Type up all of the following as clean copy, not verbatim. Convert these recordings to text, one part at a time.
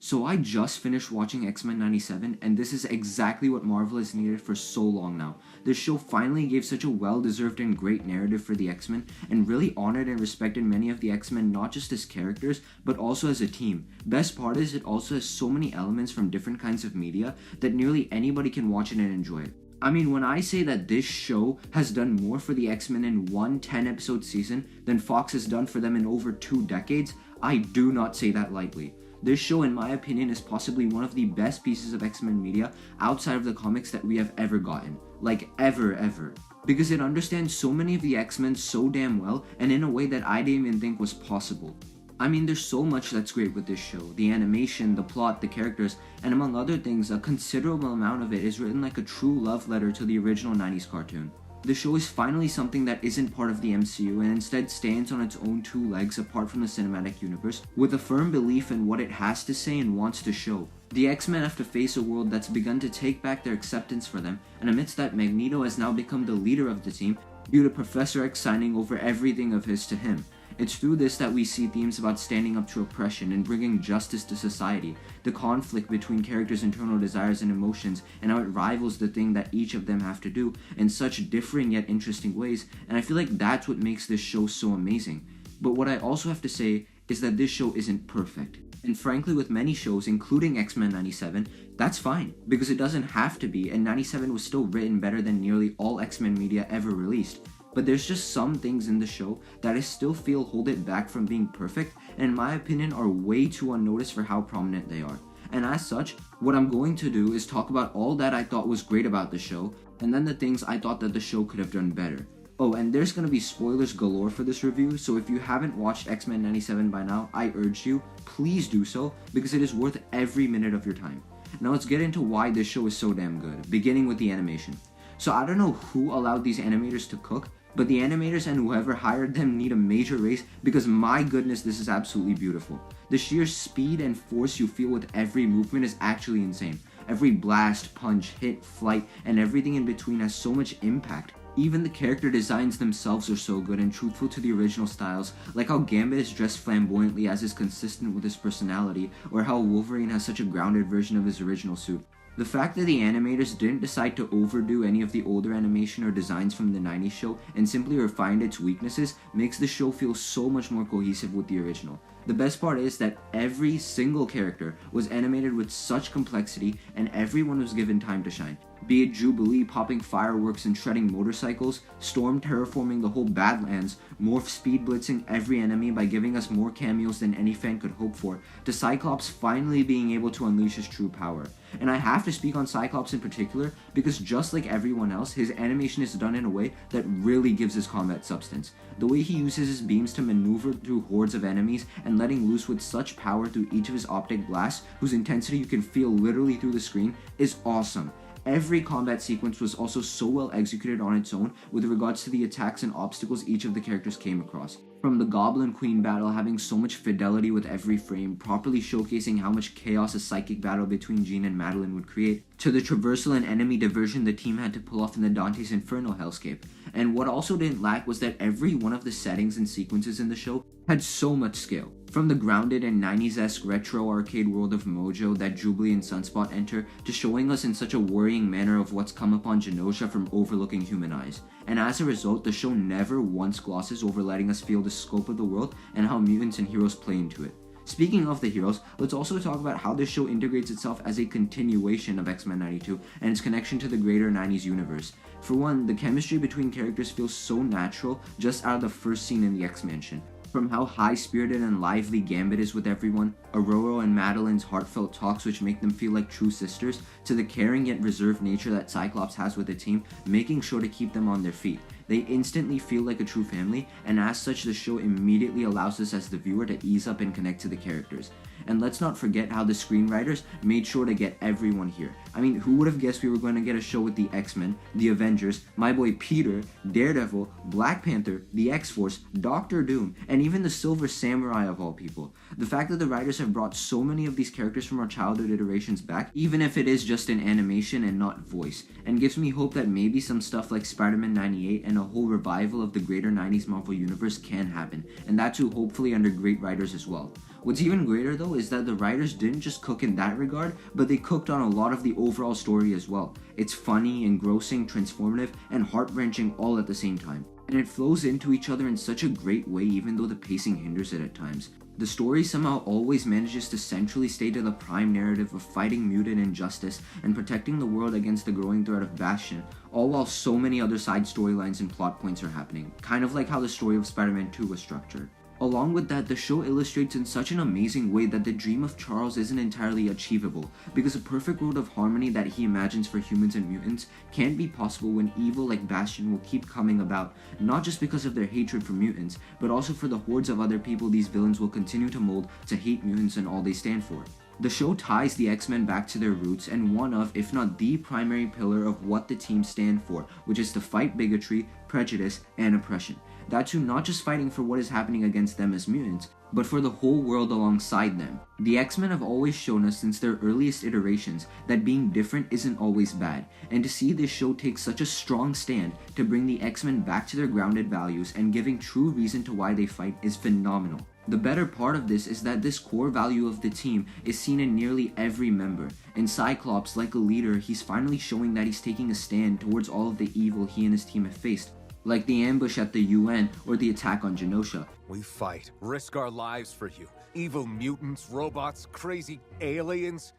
So I just finished watching X-Men 97, and this is exactly what Marvel has needed for so long now. This show finally gave such a well-deserved and great narrative for the X-Men, and really honored and respected many of the X-Men not just as characters, but also as a team. Best part is it also has so many elements from different kinds of media that nearly anybody can watch it and enjoy it. I mean, when I say that this show has done more for the X-Men in one 10-episode season than Fox has done for them in over 2 decades, I do not say that lightly. This show, in my opinion, is possibly one of the best pieces of X-Men media outside of the comics that we have ever gotten. Like, ever. Because it understands so many of the X-Men so damn well, and in a way that I didn't even think was possible. I mean, there's so much that's great with this show. The animation, the plot, the characters, and among other things, a considerable amount of it is written like a true love letter to the original 90s cartoon. The show is finally something that isn't part of the MCU and instead stands on its own 2 legs apart from the cinematic universe, with a firm belief in what it has to say and wants to show. The X-Men have to face a world that's begun to take back their acceptance for them, and amidst that, Magneto has now become the leader of the team due to Professor X signing over everything of his to him. It's through this that we see themes about standing up to oppression and bringing justice to society, the conflict between characters' internal desires and emotions, and how it rivals the thing that each of them have to do in such differing yet interesting ways, and I feel like that's what makes this show so amazing. But what I also have to say is that this show isn't perfect. And frankly, with many shows, including X-Men 97, that's fine, because it doesn't have to be, and 97 was still written better than nearly all X-Men media ever released. But there's just some things in the show that I still feel hold it back from being perfect, and in my opinion are way too unnoticed for how prominent they are. And as such, what I'm going to do is talk about all that I thought was great about the show, and then the things I thought that the show could have done better. Oh, and there's gonna be spoilers galore for this review, so if you haven't watched X-Men 97 by now, I urge you, please do so, because it is worth every minute of your time. Now let's get into why this show is so damn good, beginning with the animation. So I don't know who allowed these animators to cook, but the animators and whoever hired them need a major raise, because my goodness, this is absolutely beautiful. The sheer speed and force you feel with every movement is actually insane. Every blast, punch, hit, flight, and everything in between has so much impact. Even the character designs themselves are so good and truthful to the original styles, like how Gambit is dressed flamboyantly as is consistent with his personality, or how Wolverine has such a grounded version of his original suit. The fact that the animators didn't decide to overdo any of the older animation or designs from the 90s show and simply refined its weaknesses makes the show feel so much more cohesive with the original. The best part is that every single character was animated with such complexity and everyone was given time to shine. Be it Jubilee popping fireworks and shredding motorcycles, Storm terraforming the whole Badlands, Morph speed blitzing every enemy by giving us more cameos than any fan could hope for, to Cyclops finally being able to unleash his true power. And I have to speak on Cyclops in particular because just like everyone else, his animation is done in a way that really gives his combat substance. The way he uses his beams to maneuver through hordes of enemies and letting loose with such power through each of his optic blasts, whose intensity you can feel literally through the screen, is awesome. Every combat sequence was also so well executed on its own with regards to the attacks and obstacles each of the characters came across. From the Goblin Queen battle having so much fidelity with every frame, properly showcasing how much chaos a psychic battle between Jean and Madeline would create, to the traversal and enemy diversion the team had to pull off in the Dante's Inferno hellscape. And what also didn't lack was that every one of the settings and sequences in the show had so much scale. From the grounded and 90s-esque retro arcade world of Mojo that Jubilee and Sunspot enter, to showing us in such a worrying manner of what's come upon Genosha from overlooking human eyes. And as a result, the show never once glosses over letting us feel the scope of the world and how mutants and heroes play into it. Speaking of the heroes, let's also talk about how this show integrates itself as a continuation of X-Men 92 and its connection to the greater 90s universe. For one, the chemistry between characters feels so natural just out of the first scene in the X-Mansion. From how high-spirited and lively Gambit is with everyone, Aurora and Madeline's heartfelt talks which make them feel like true sisters, to the caring yet reserved nature that Cyclops has with the team, making sure to keep them on their feet. They instantly feel like a true family, and as such the show immediately allows us as the viewer to ease up and connect to the characters. And let's not forget how the screenwriters made sure to get everyone here. I mean, who would have guessed we were going to get a show with the X-Men, the Avengers, my boy Peter, Daredevil, Black Panther, the X-Force, Doctor Doom, and even the Silver Samurai of all people. The fact that the writers have brought so many of these characters from our childhood iterations back, even if it is just in animation and not voice, and gives me hope that maybe some stuff like Spider-Man 98 and a whole revival of the greater 90s Marvel Universe can happen, and that too hopefully under great writers as well. What's even greater though is that the writers didn't just cook in that regard, but they cooked on a lot of the overall story as well. It's funny, engrossing, transformative, and heart-wrenching all at the same time. And it flows into each other in such a great way even though the pacing hinders it at times. The story somehow always manages to centrally stay to the prime narrative of fighting mutant injustice and protecting the world against the growing threat of Bastion, all while so many other side storylines and plot points are happening, kind of like how the story of Spider-Man 2 was structured. Along with that, the show illustrates in such an amazing way that the dream of Charles isn't entirely achievable, because a perfect world of harmony that he imagines for humans and mutants can't be possible when evil like Bastion will keep coming about, not just because of their hatred for mutants, but also for the hordes of other people these villains will continue to mold to hate mutants and all they stand for. The show ties the X-Men back to their roots and one of, if not the primary pillar of what the team stand for, which is to fight bigotry, prejudice, and oppression. That too not just fighting for what is happening against them as mutants, but for the whole world alongside them. The X-Men have always shown us since their earliest iterations that being different isn't always bad, and to see this show take such a strong stand to bring the X-Men back to their grounded values and giving true reason to why they fight is phenomenal. The better part of this is that this core value of the team is seen in nearly every member. In Cyclops, like a leader, he's finally showing that he's taking a stand towards all of the evil he and his team have faced, like the ambush at the UN or the attack on Genosha. We fight, risk our lives for you. Evil mutants, robots, crazy aliens.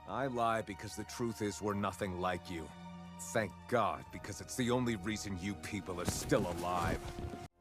I lie because the truth is we're nothing like you. Thank God, because it's the only reason you people are still alive.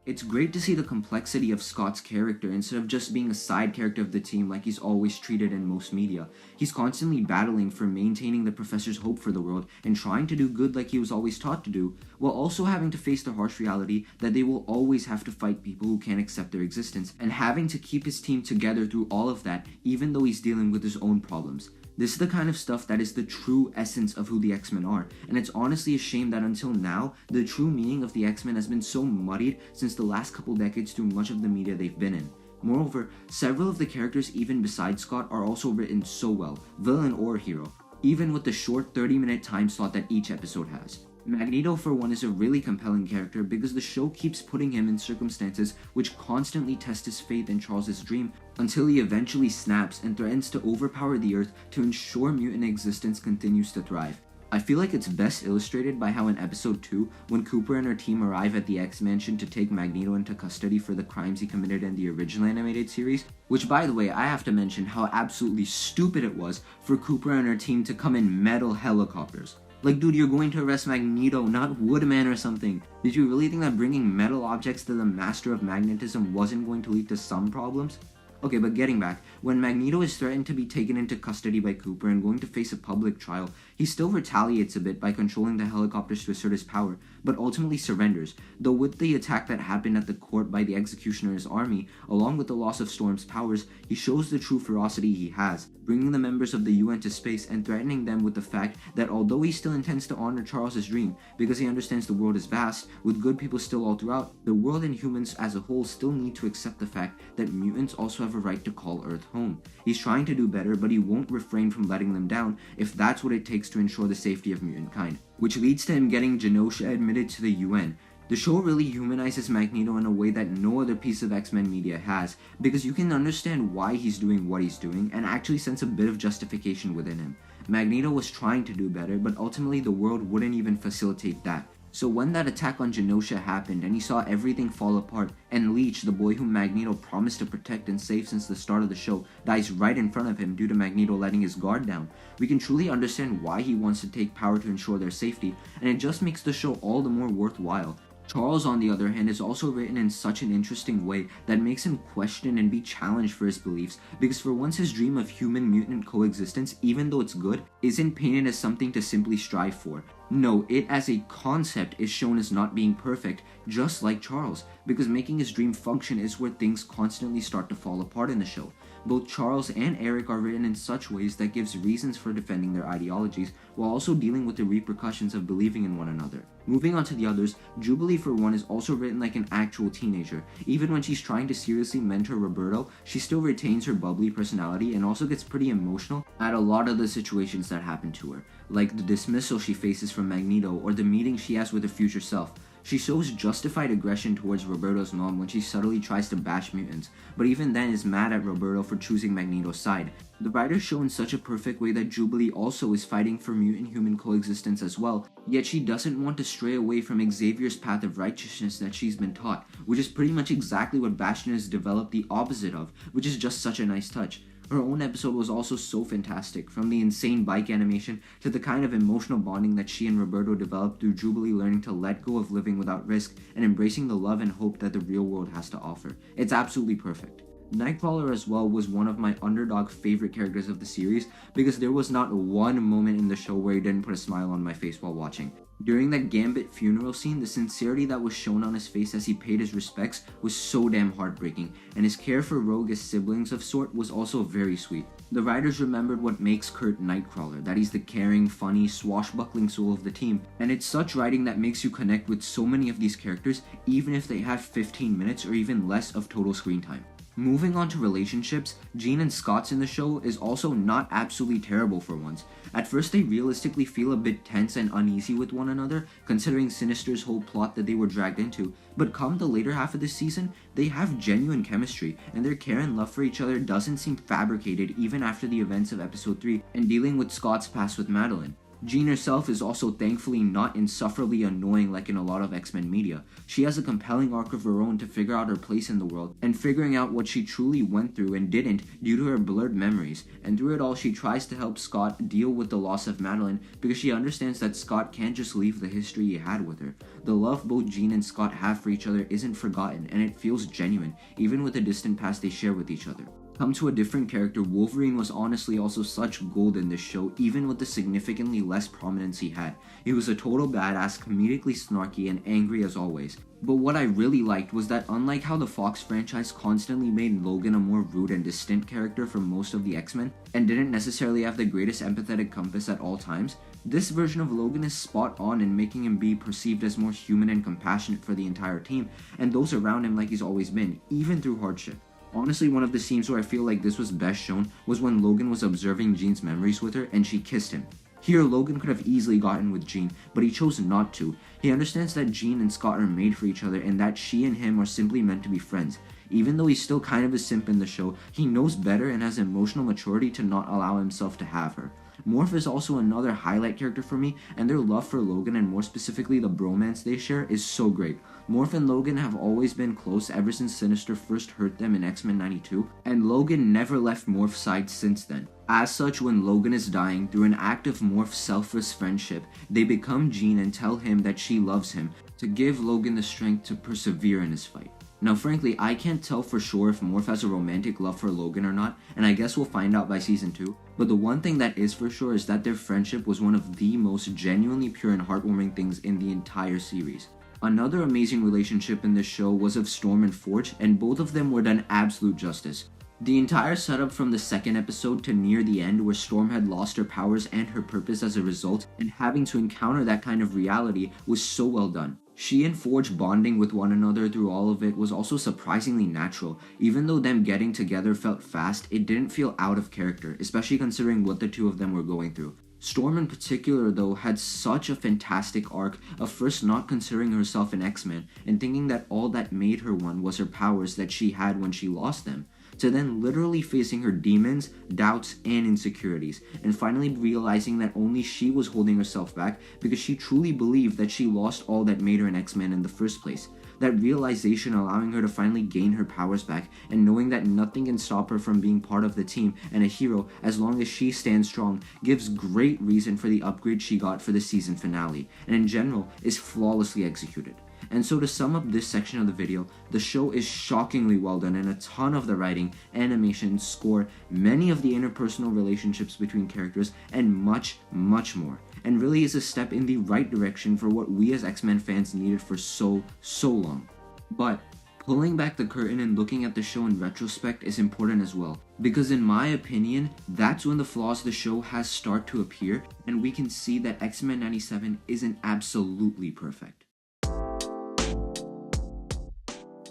It's great to see the complexity of Scott's character instead of just being a side character of the team like he's always treated in most media. He's constantly battling for maintaining the Professor's hope for the world and trying to do good like he was always taught to do, while also having to face the harsh reality that they will always have to fight people who can't accept their existence, and having to keep his team together through all of that even though he's dealing with his own problems. This is the kind of stuff that is the true essence of who the X-Men are, and it's honestly a shame that until now, the true meaning of the X-Men has been so muddied since the last couple decades through much of the media they've been in. Moreover, several of the characters even besides Scott are also written so well, villain or hero, even with the short 30-minute time slot that each episode has. Magneto, for one, is a really compelling character because the show keeps putting him in circumstances which constantly test his faith in Charles' dream until he eventually snaps and threatens to overpower the Earth to ensure mutant existence continues to thrive. I feel like it's best illustrated by how in episode 2, when Cooper and her team arrive at the X-Mansion to take Magneto into custody for the crimes he committed in the original animated series, which by the way, I have to mention how absolutely stupid it was for Cooper and her team to come in metal helicopters. Like, dude, you're going to arrest Magneto, not Woodman or something. Did you really think that bringing metal objects to the Master of Magnetism wasn't going to lead to some problems? Okay, but getting back, when Magneto is threatened to be taken into custody by Cooper and going to face a public trial, he still retaliates a bit by controlling the helicopters to assert his power, but ultimately surrenders, though with the attack that happened at the court by the Executioner's army, along with the loss of Storm's powers, he shows the true ferocity he has, bringing the members of the UN to space and threatening them with the fact that although he still intends to honor Charles' dream, because he understands the world is vast, with good people still all throughout, the world and humans as a whole still need to accept the fact that mutants also have a right to call Earth home. He's trying to do better, but he won't refrain from letting them down if that's what it takes to ensure the safety of mutant kind, which leads to him getting Genosha admitted to the UN. The show really humanizes Magneto in a way that no other piece of X-Men media has, because you can understand why he's doing what he's doing and actually sense a bit of justification within him. Magneto was trying to do better, but ultimately the world wouldn't even facilitate that. So when that attack on Genosha happened and he saw everything fall apart, and Leech, the boy whom Magneto promised to protect and save since the start of the show, dies right in front of him due to Magneto letting his guard down, we can truly understand why he wants to take power to ensure their safety, and it just makes the show all the more worthwhile. Charles, on the other hand, is also written in such an interesting way that makes him question and be challenged for his beliefs, because for once his dream of human-mutant coexistence, even though it's good, isn't painted as something to simply strive for. No, it as a concept is shown as not being perfect, just like Charles, because making his dream function is where things constantly start to fall apart in the show. Both Charles and Eric are written in such ways that gives reasons for defending their ideologies, while also dealing with the repercussions of believing in one another. Moving on to the others, Jubilee for one is also written like an actual teenager. Even when she's trying to seriously mentor Roberto, she still retains her bubbly personality and also gets pretty emotional at a lot of the situations that happen to her, like the dismissal she faces from Magneto or the meeting she has with her future self. She shows justified aggression towards Roberto's mom when she subtly tries to bash mutants, but even then is mad at Roberto for choosing Magneto's side. The writers show in such a perfect way that Jubilee also is fighting for mutant-human coexistence as well, yet she doesn't want to stray away from Xavier's path of righteousness that she's been taught, which is pretty much exactly what Bastion has developed the opposite of, which is just such a nice touch. Her own episode was also so fantastic, from the insane bike animation to the kind of emotional bonding that she and Roberto developed through Jubilee learning to let go of living without risk and embracing the love and hope that the real world has to offer. It's absolutely perfect. Nightcrawler as well was one of my underdog favorite characters of the series because there was not one moment in the show where he didn't put a smile on my face while watching. During that Gambit funeral scene, the sincerity that was shown on his face as he paid his respects was so damn heartbreaking, and his care for Rogue as siblings of sort was also very sweet. The writers remembered what makes Kurt Nightcrawler, that he's the caring, funny, swashbuckling soul of the team, and it's such writing that makes you connect with so many of these characters even if they have 15 minutes or even less of total screen time. Moving on to relationships, Jean and Scott's in the show is also not absolutely terrible for once. At first they realistically feel a bit tense and uneasy with one another, considering Sinister's whole plot that they were dragged into, but come the later half of the season, they have genuine chemistry, and their care and love for each other doesn't seem fabricated even after the events of episode 3 and dealing with Scott's past with Madeline. Jean herself is also thankfully not insufferably annoying like in a lot of X-Men media. She has a compelling arc of her own to figure out her place in the world, and figuring out what she truly went through and didn't due to her blurred memories, and through it all she tries to help Scott deal with the loss of Madeline because she understands that Scott can't just leave the history he had with her. The love both Jean and Scott have for each other isn't forgotten, and it feels genuine, even with the distant past they share with each other. Come to a different character, Wolverine was honestly also such gold in this show, even with the significantly less prominence he had. He was a total badass, comedically snarky, and angry as always. But what I really liked was that unlike how the Fox franchise constantly made Logan a more rude and distant character for most of the X-Men, and didn't necessarily have the greatest empathetic compass at all times, this version of Logan is spot on in making him be perceived as more human and compassionate for the entire team, and those around him like he's always been, even through hardship. Honestly, one of the scenes where I feel like this was best shown was when Logan was observing Jean's memories with her and she kissed him. Here, Logan could have easily gotten with Jean, but he chose not to. He understands that Jean and Scott are made for each other and that she and him are simply meant to be friends. Even though he's still kind of a simp in the show, he knows better and has emotional maturity to not allow himself to have her. Morph is also another highlight character for me, and their love for Logan and more specifically the bromance they share is so great. Morph and Logan have always been close ever since Sinister first hurt them in X-Men 92, and Logan never left Morph's side since then. As such, when Logan is dying, through an act of Morph's selfless friendship, they become Jean and tell him that she loves him, to give Logan the strength to persevere in his fight. Now frankly, I can't tell for sure if Morph has a romantic love for Logan or not, and I guess we'll find out by season 2, but the one thing that is for sure is that their friendship was one of the most genuinely pure and heartwarming things in the entire series. Another amazing relationship in this show was of Storm and Forge, and both of them were done absolute justice. The entire setup from the second episode to near the end where Storm had lost her powers and her purpose as a result, and having to encounter that kind of reality was so well done. She and Forge bonding with one another through all of it was also surprisingly natural. Even though them getting together felt fast, it didn't feel out of character, especially considering what the two of them were going through. Storm in particular though had such a fantastic arc of first not considering herself an X-Men and thinking that all that made her one was her powers that she had when she lost them, to then literally facing her demons, doubts, and insecurities, and finally realizing that only she was holding herself back because she truly believed that she lost all that made her an X-Men in the first place. That realization allowing her to finally gain her powers back, and knowing that nothing can stop her from being part of the team and a hero as long as she stands strong, gives great reason for the upgrade she got for the season finale, and in general is flawlessly executed. And so to sum up this section of the video, the show is shockingly well done, and a ton of the writing, animation, score, many of the interpersonal relationships between characters, and much, much more. And really is a step in the right direction for what we as X-Men fans needed for so long. But pulling back the curtain and looking at the show in retrospect is important as well, because in my opinion, that's when the flaws of the show has start to appear, and we can see that X-Men 97 isn't absolutely perfect.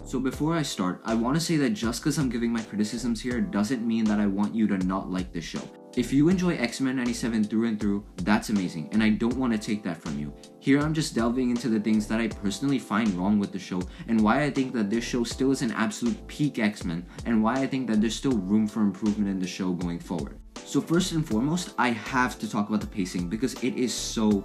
So before I start, I want to say that just because I'm giving my criticisms here doesn't mean that I want you to not like the show. If you enjoy X-Men 97 through and through, that's amazing, and I don't want to take that from you. Here I'm just delving into the things that I personally find wrong with the show, and why I think that this show still is an absolute peak X-Men, and why I think that there's still room for improvement in the show going forward. So first and foremost, I have to talk about the pacing, because it is so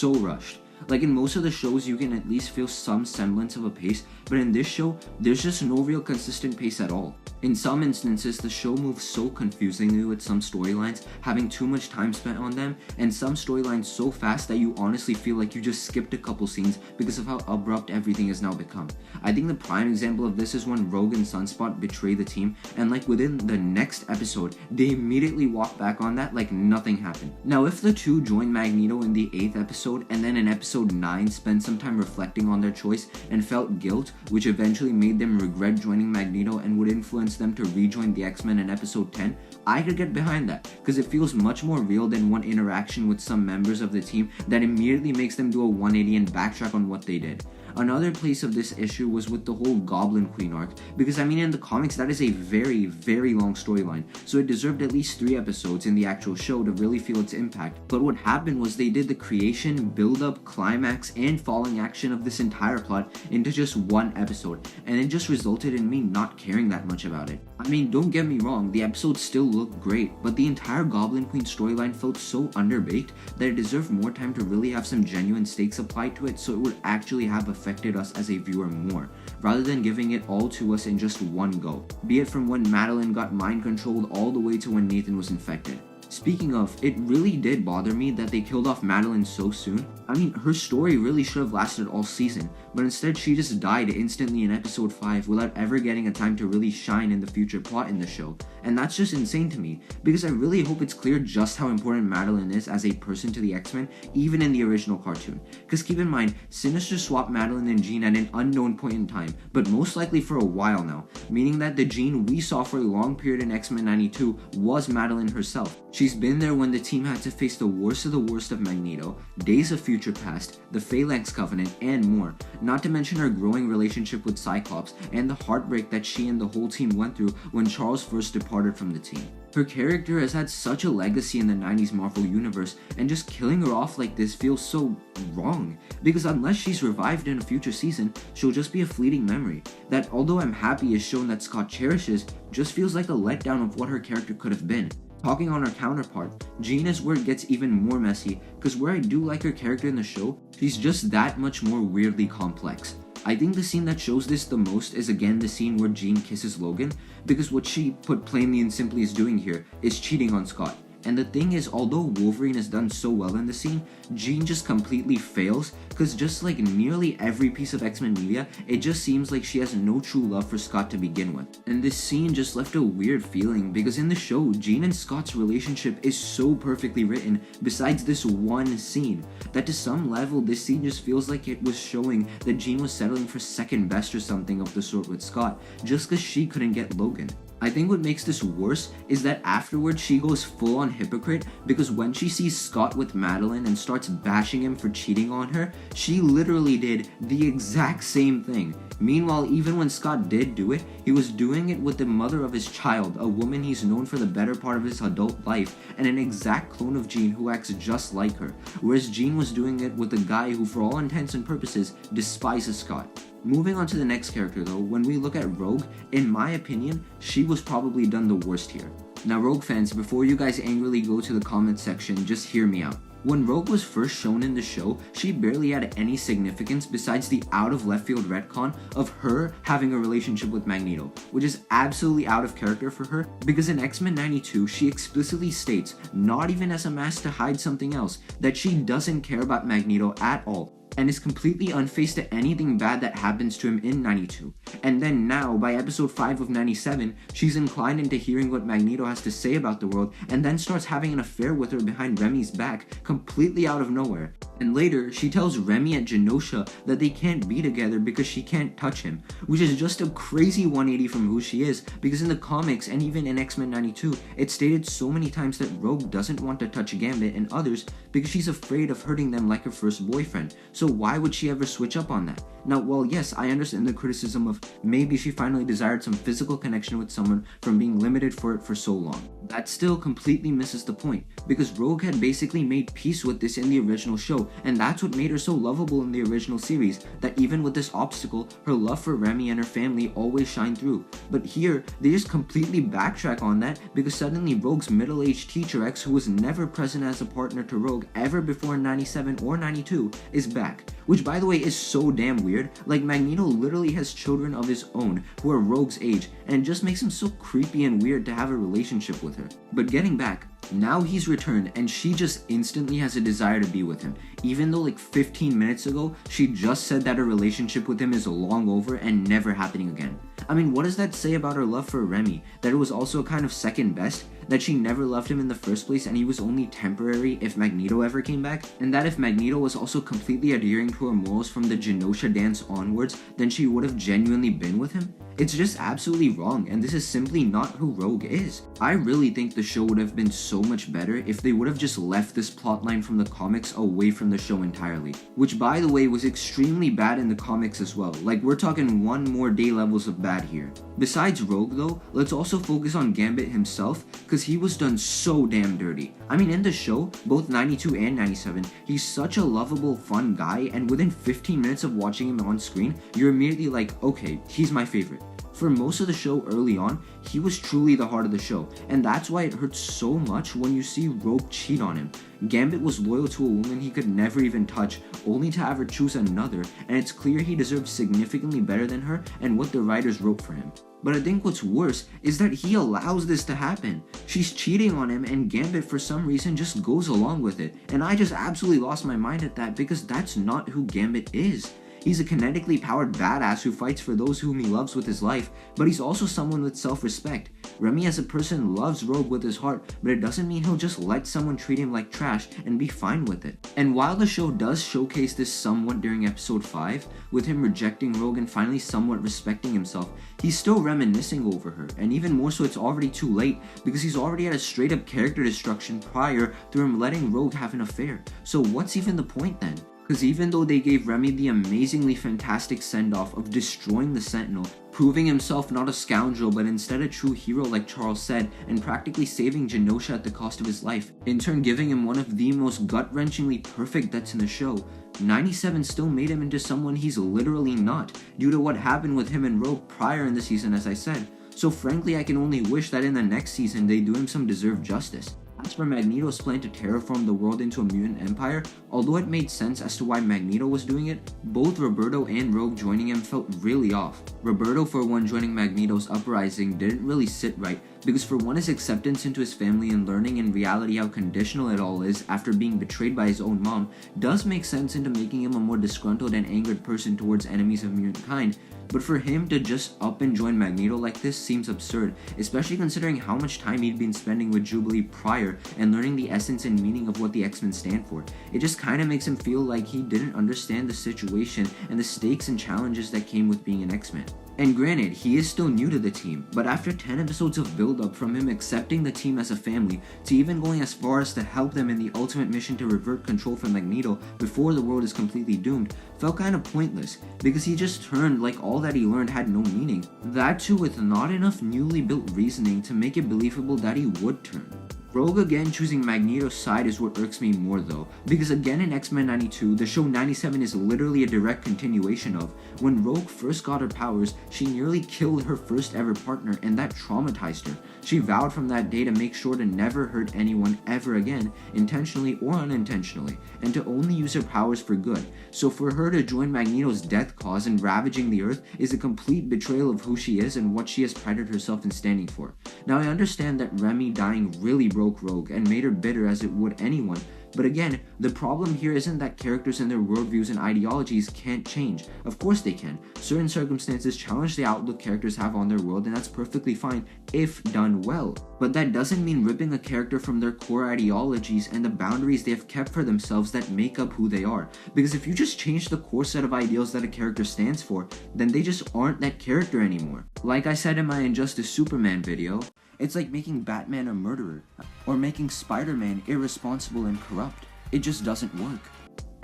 rushed. Like in most of the shows, you can at least feel some semblance of a pace, but in this show, there's just no real consistent pace at all. In some instances, the show moves so confusingly with some storylines, having too much time spent on them, and some storylines so fast that you honestly feel like you just skipped a couple scenes because of how abrupt everything has now become. I think the prime example of this is when Rogue and Sunspot betray the team, and like within the next episode, they immediately walk back on that like nothing happened. Now, if the two join Magneto in the 8th episode, and then in episode 9 spent some time reflecting on their choice and felt guilt, which eventually made them regret joining Magneto and would influence them to rejoin the X-Men in episode 10, I could get behind that, because it feels much more real than one interaction with some members of the team that immediately makes them do a 180 and backtrack on what they did. Another place of this issue was with the whole Goblin Queen arc, because I mean in the comics that is a very long storyline, so it deserved at least 3 episodes in the actual show to really feel its impact. But what happened was they did the creation, build-up, climax, and falling action of this entire plot into just 1 episode, and it just resulted in me not caring that much about it. I mean, don't get me wrong, the episodes still looked great, but the entire Goblin Queen storyline felt so underbaked that it deserved more time to really have some genuine stakes applied to it, so it would actually have affected us as a viewer more, rather than giving it all to us in just one go, be it from when Madeline got mind controlled all the way to when Nathan was infected. Speaking of, it really did bother me that they killed off Madeline so soon. I mean, her story really should have lasted all season, but instead she just died instantly in episode 5 without ever getting a time to really shine in the future plot in the show. And that's just insane to me, because I really hope it's clear just how important Madeline is as a person to the X-Men, even in the original cartoon. Because keep in mind, Sinister swapped Madeline and Jean at an unknown point in time, but most likely for a while now, meaning that the Jean we saw for a long period in X-Men 92 was Madeline herself. She's been there when the team had to face the worst of Magneto, Days of Future Past, the Phalanx Covenant, and more, not to mention her growing relationship with Cyclops and the heartbreak that she and the whole team went through when Charles first departed from the team. Her character has had such a legacy in the 90s Marvel Universe, and just killing her off like this feels so wrong, because unless she's revived in a future season, she'll just be a fleeting memory, that although I'm happy is shown that Scott cherishes, just feels like a letdown of what her character could have been. Talking on her counterpart, Jean is where it gets even more messy, because where I do like her character in the show, she's just that much more weirdly complex. I think the scene that shows this the most is again the scene where Jean kisses Logan, because what she put plainly and simply is doing here is cheating on Scott. And the thing is, although Wolverine has done so well in the scene, Jean just completely fails, because just like nearly every piece of X-Men media, it just seems like she has no true love for Scott to begin with. And this scene just left a weird feeling, because in the show, Jean and Scott's relationship is so perfectly written, besides this one scene, that to some level, this scene just feels like it was showing that Jean was settling for second best or something of the sort with Scott, just because she couldn't get Logan. I think what makes this worse is that afterwards she goes full on hypocrite, because when she sees Scott with Madeline and starts bashing him for cheating on her, she literally did the exact same thing. Meanwhile, even when Scott did do it, he was doing it with the mother of his child, a woman he's known for the better part of his adult life, and an exact clone of Jean who acts just like her, whereas Jean was doing it with a guy who for all intents and purposes despises Scott. Moving on to the next character though, when we look at Rogue, in my opinion, she was probably done the worst here. Now Rogue fans, before you guys angrily go to the comment section, just hear me out. When Rogue was first shown in the show, she barely had any significance besides the out of left field retcon of her having a relationship with Magneto, which is absolutely out of character for her, because in X-Men 92, she explicitly states, not even as a mask to hide something else, that she doesn't care about Magneto at all, and is completely unfazed to anything bad that happens to him in 92. And then now, by episode 5 of 97, she's inclined into hearing what Magneto has to say about the world, and then starts having an affair with her behind Remy's back, completely out of nowhere. And later, she tells Remy at Genosha that they can't be together because she can't touch him, which is just a crazy 180 from who she is, because in the comics and even in X-Men 92, it's stated so many times that Rogue doesn't want to touch Gambit and others because she's afraid of hurting them like her first boyfriend. so why would she ever switch up on that? Now, while yes, I understand the criticism of maybe she finally desired some physical connection with someone from being limited for it for so long, that still completely misses the point, because Rogue had basically made peace with this in the original show, and that's what made her so lovable in the original series, that even with this obstacle, her love for Remy and her family always shined through. But here, they just completely backtrack on that, because suddenly Rogue's middle-aged teacher ex, who was never present as a partner to Rogue ever before in 97 or 92, is back. Which, by the way, is so damn weird. Like, Magneto literally has children of his own who are Rogue's age, and it just makes him so creepy and weird to have a relationship with her. But getting back, now he's returned and she just instantly has a desire to be with him, even though like 15 minutes ago she just said that her relationship with him is long over and never happening again. I mean, what does that say about her love for Remy? That it was also kind of second best? That she never loved him in the first place and he was only temporary if Magneto ever came back? And that if Magneto was also completely adhering to her morals from the Genosha dance onwards, then she would have genuinely been with him? It's just absolutely wrong, and this is simply not who Rogue is. I really think the show would have been so much better if they would have just left this plotline from the comics away from the show entirely. Which, by the way, was extremely bad in the comics as well. Like, we're talking 1 more day levels of bad here. Besides Rogue though, let's also focus on Gambit himself, because he was done so damn dirty. I mean, in the show, both 92 and 97, he's such a lovable, fun guy, and within 15 minutes of watching him on screen, you're immediately like, okay, he's my favorite. For most of the show early on, he was truly the heart of the show, and that's why it hurts so much when you see Rogue cheat on him. Gambit was loyal to a woman he could never even touch, only to have her choose another, and it's clear he deserves significantly better than her and what the writers wrote for him. But I think what's worse is that he allows this to happen. She's cheating on him and Gambit for some reason just goes along with it, and I just absolutely lost my mind at that because that's not who Gambit is. He's a kinetically powered badass who fights for those whom he loves with his life, but he's also someone with self-respect. Remy as a person loves Rogue with his heart, but it doesn't mean he'll just let someone treat him like trash and be fine with it. And while the show does showcase this somewhat during episode 5, with him rejecting Rogue and finally somewhat respecting himself, he's still reminiscing over her, and even more so it's already too late because he's already had a straight up character destruction prior to him letting Rogue have an affair. So what's even the point then? Because even though they gave Remy the amazingly fantastic send-off of destroying the Sentinel, proving himself not a scoundrel but instead a true hero like Charles said, and practically saving Genosha at the cost of his life, in turn giving him one of the most gut-wrenchingly perfect deaths in the show, 97 still made him into someone he's literally not, due to what happened with him and Rogue prior in the season, as I said. So frankly, I can only wish that in the next season they do him some deserved justice. As for Magneto's plan to terraform the world into a mutant empire, although it made sense as to why Magneto was doing it, both Roberto and Rogue joining him felt really off. Roberto, for one, joining Magneto's uprising didn't really sit right, because for one, his acceptance into his family and learning in reality how conditional it all is after being betrayed by his own mom does make sense into making him a more disgruntled and angered person towards enemies of mutant kind, but for him to just up and join Magneto like this seems absurd, especially considering how much time he'd been spending with Jubilee prior and learning the essence and meaning of what the X-Men stand for. It just kinda makes him feel like he didn't understand the situation and the stakes and challenges that came with being an X-Men. And granted, he is still new to the team, but after 10 episodes of build-up from him accepting the team as a family, to even going as far as to help them in the ultimate mission to revert control from Magneto before the world is completely doomed, felt kinda pointless, because he just turned like all that he learned had no meaning. That too with not enough newly built reasoning to make it believable that he would turn. Rogue again choosing Magneto's side is what irks me more though, because again in X-Men 92, the show 97 is literally a direct continuation of. When Rogue first got her powers, she nearly killed her first ever partner and that traumatized her. She vowed from that day to make sure to never hurt anyone ever again, intentionally or unintentionally, and to only use her powers for good. So for her to join Magneto's death cause and ravaging the Earth is a complete betrayal of who she is and what she has prided herself in standing for. Now I understand that Remy dying really broke Rogue and made her bitter as it would anyone, but again, the problem here isn't that characters and their worldviews and ideologies can't change. Of course they can. Certain circumstances challenge the outlook characters have on their world, and that's perfectly fine if done well. But that doesn't mean ripping a character from their core ideologies and the boundaries they have kept for themselves that make up who they are. Because if you just change the core set of ideals that a character stands for, then they just aren't that character anymore. Like I said in my Injustice Superman video, it's like making Batman a murderer, or making Spider-Man irresponsible and corrupt. It just doesn't work.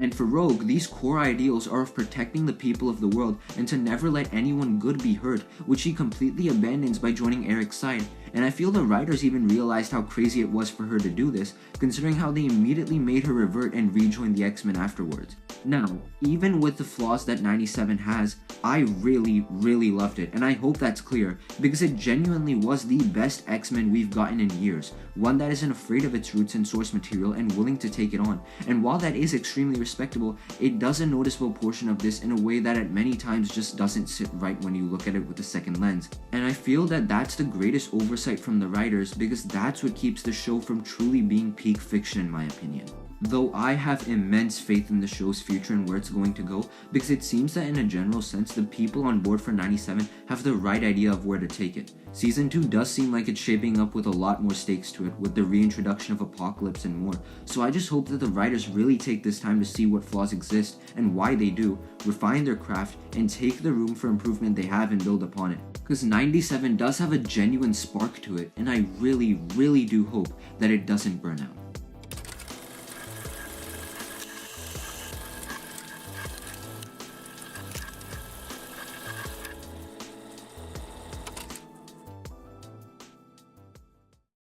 And for Rogue, these core ideals are of protecting the people of the world and to never let anyone good be hurt, which she completely abandons by joining Eric's side. And I feel the writers even realized how crazy it was for her to do this, considering how they immediately made her revert and rejoin the X-Men afterwards. Now, even with the flaws that 97 has, I really loved it, and I hope that's clear, because it genuinely was the best X-Men we've gotten in years, one that isn't afraid of its roots and source material and willing to take it on. And while that is extremely respectable, it does a noticeable portion of this in a way that at many times just doesn't sit right when you look at it with a second lens. And I feel that that's the greatest oversight from the writers, because that's what keeps the show from truly being peak fiction in my opinion. Though I have immense faith in the show's future and where it's going to go, because it seems that in a general sense the people on board for 97 have the right idea of where to take it. Season 2 does seem like it's shaping up with a lot more stakes to it, with the reintroduction of Apocalypse and more, so I just hope that the writers really take this time to see what flaws exist and why they do, refine their craft, and take the room for improvement they have and build upon it. Because 97 does have a genuine spark to it, and I really do hope that it doesn't burn out.